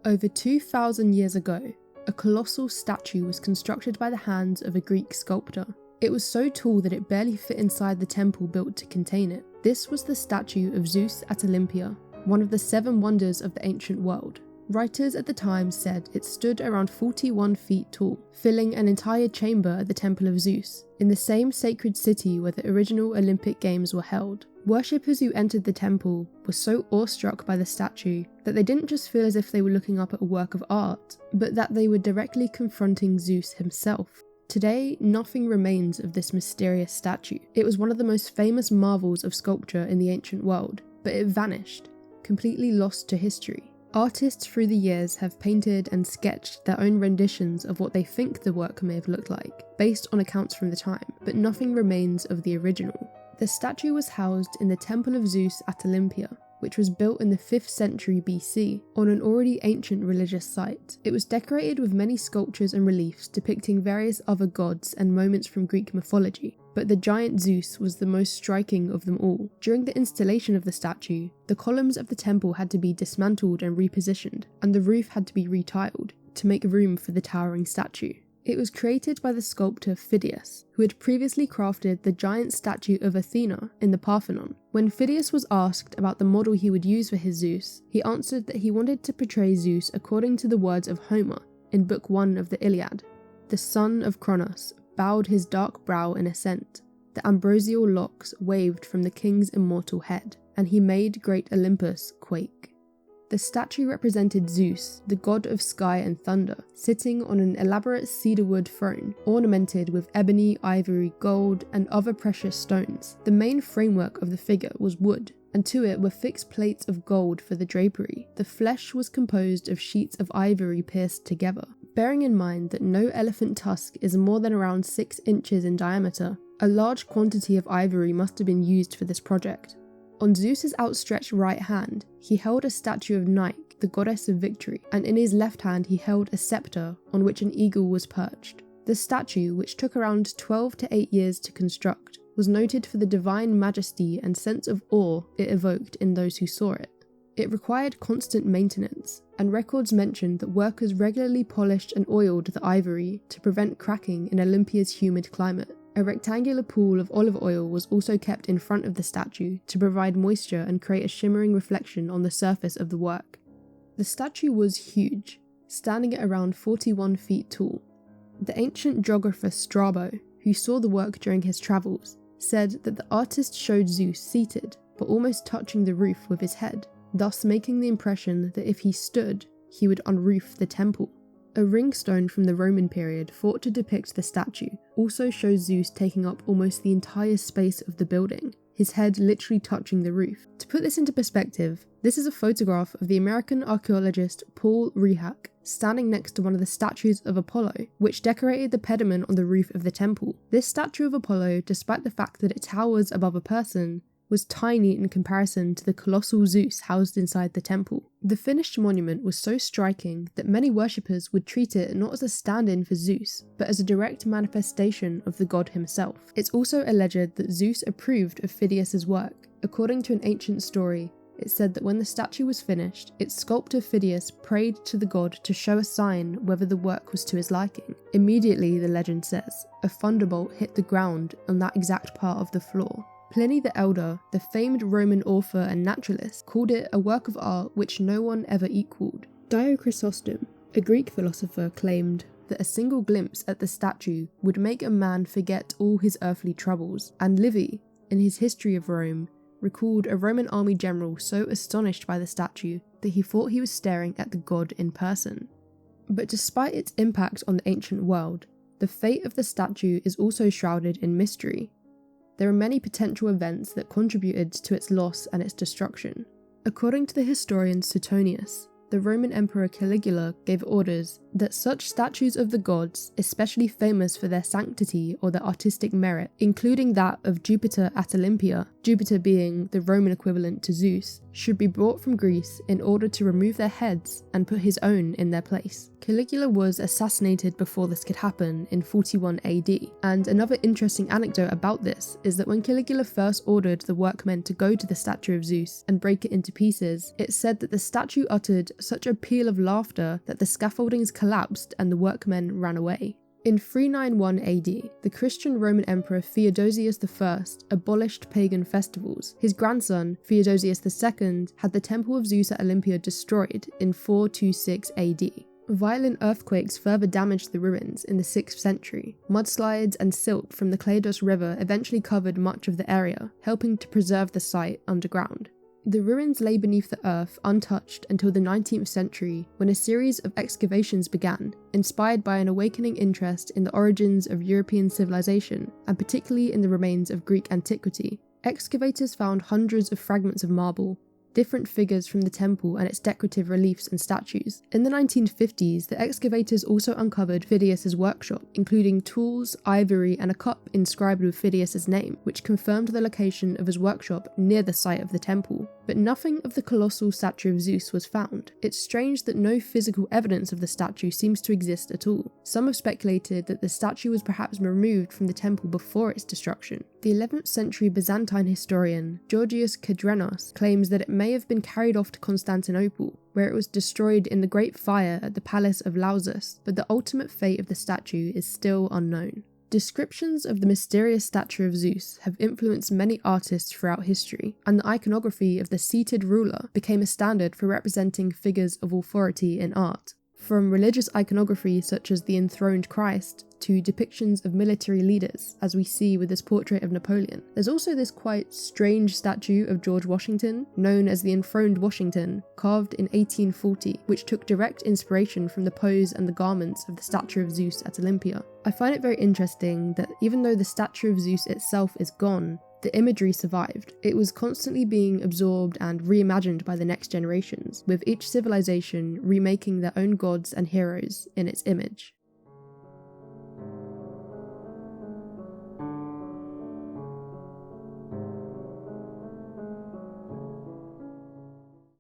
Over 2,000 years ago, a colossal statue was constructed by the hands of a Greek sculptor. It was so tall that it barely fit inside the temple built to contain it. This was the statue of Zeus at Olympia, one of the 7 wonders of the ancient world. Writers at the time said it stood around 41 feet tall, filling an entire chamber at the Temple of Zeus, in the same sacred city where the original Olympic Games were held. Worshippers who entered the temple were so awestruck by the statue that they didn't just feel as if they were looking up at a work of art, but that they were directly confronting Zeus himself. Today, nothing remains of this mysterious statue. It was one of the most famous marvels of sculpture in the ancient world, but it vanished, completely lost to history. Artists through the years have painted and sketched their own renditions of what they think the work may have looked like, based on accounts from the time, but nothing remains of the original. The statue was housed in the Temple of Zeus at Olympia, which was built in the 5th century BC on an already ancient religious site. It was decorated with many sculptures and reliefs depicting various other gods and moments from Greek mythology, but the giant Zeus was the most striking of them all. During the installation of the statue, the columns of the temple had to be dismantled and repositioned, and the roof had to be retiled to make room for the towering statue. It was created by the sculptor Phidias, who had previously crafted the giant statue of Athena in the Parthenon. When Phidias was asked about the model he would use for his Zeus, he answered that he wanted to portray Zeus according to the words of Homer in Book 1 of the Iliad. The son of Cronos bowed his dark brow in assent, the ambrosial locks waved from the king's immortal head, and he made great Olympus quake. The statue represented Zeus, the god of sky and thunder, sitting on an elaborate cedarwood throne, ornamented with ebony, ivory, gold, and other precious stones. The main framework of the figure was wood, and to it were fixed plates of gold for the drapery. The flesh was composed of sheets of ivory pierced together. Bearing in mind that no elephant tusk is more than around 6 inches in diameter, a large quantity of ivory must have been used for this project. On Zeus's outstretched right hand, he held a statue of Nike, the goddess of victory, and in his left hand he held a scepter on which an eagle was perched. The statue, which took around 12 to 8 years to construct, was noted for the divine majesty and sense of awe it evoked in those who saw it. It required constant maintenance, and records mention that workers regularly polished and oiled the ivory to prevent cracking in Olympia's humid climate. A rectangular pool of olive oil was also kept in front of the statue to provide moisture and create a shimmering reflection on the surface of the work. The statue was huge, standing at around 41 feet tall. The ancient geographer Strabo, who saw the work during his travels, said that the artist showed Zeus seated, but almost touching the roof with his head, thus making the impression that if he stood, he would unroof the temple. A ringstone from the Roman period thought to depict the statue also shows Zeus taking up almost the entire space of the building, his head literally touching the roof. To put this into perspective, this is a photograph of the American archaeologist Paul Rehak standing next to one of the statues of Apollo, which decorated the pediment on the roof of the temple. This statue of Apollo, despite the fact that it towers above a person, was tiny in comparison to the colossal Zeus housed inside the temple. The finished monument was so striking that many worshippers would treat it not as a stand-in for Zeus, but as a direct manifestation of the god himself. It's also alleged that Zeus approved of Phidias' work. According to an ancient story, it said that when the statue was finished, its sculptor Phidias prayed to the god to show a sign whether the work was to his liking. Immediately, the legend says, a thunderbolt hit the ground on that exact part of the floor. Pliny the Elder, the famed Roman author and naturalist, called it a work of art which no one ever equalled. Dio Chrysostom, a Greek philosopher, claimed that a single glimpse at the statue would make a man forget all his earthly troubles, and Livy, in his History of Rome, recalled a Roman army general so astonished by the statue that he thought he was staring at the god in person. But despite its impact on the ancient world, the fate of the statue is also shrouded in mystery. There are many potential events that contributed to its loss and its destruction. According to the historian Suetonius, the Roman Emperor Caligula gave orders that such statues of the gods, especially famous for their sanctity or their artistic merit, including that of Jupiter at Olympia, Jupiter being the Roman equivalent to Zeus, should be brought from Greece in order to remove their heads and put his own in their place. Caligula was assassinated before this could happen in 41 AD, and another interesting anecdote about this is that when Caligula first ordered the workmen to go to the statue of Zeus and break it into pieces, it said that the statue uttered such a peal of laughter that the scaffoldings collapsed and the workmen ran away. In 391 AD, the Christian Roman Emperor Theodosius I abolished pagan festivals. His grandson, Theodosius II, had the Temple of Zeus at Olympia destroyed in 426 AD. Violent earthquakes further damaged the ruins in the 6th century. Mudslides and silt from the Cladus River eventually covered much of the area, helping to preserve the site underground. The ruins lay beneath the earth untouched until the 19th century, when a series of excavations began, inspired by an awakening interest in the origins of European civilization, and particularly in the remains of Greek antiquity. Excavators found hundreds of fragments of marble, different figures from the temple and its decorative reliefs and statues. In the 1950s, the excavators also uncovered Phidias' workshop, including tools, ivory, and a cup inscribed with Phidias' name, which confirmed the location of his workshop near the site of the temple. But nothing of the colossal statue of Zeus was found. It's strange that no physical evidence of the statue seems to exist at all. Some have speculated that the statue was perhaps removed from the temple before its destruction. The 11th century Byzantine historian Georgius Kadrenos claims that it may have been carried off to Constantinople, where it was destroyed in the Great Fire at the Palace of Lausus, but the ultimate fate of the statue is still unknown. Descriptions of the mysterious statue of Zeus have influenced many artists throughout history, and the iconography of the seated ruler became a standard for representing figures of authority in art. From religious iconography such as the enthroned Christ to depictions of military leaders, as we see with this portrait of Napoleon. There's also this quite strange statue of George Washington, known as the Enthroned Washington, carved in 1840, which took direct inspiration from the pose and the garments of the statue of Zeus at Olympia. I find it very interesting that even though the statue of Zeus itself is gone, the imagery survived. It was constantly being absorbed and reimagined by the next generations, with each civilization remaking their own gods and heroes in its image.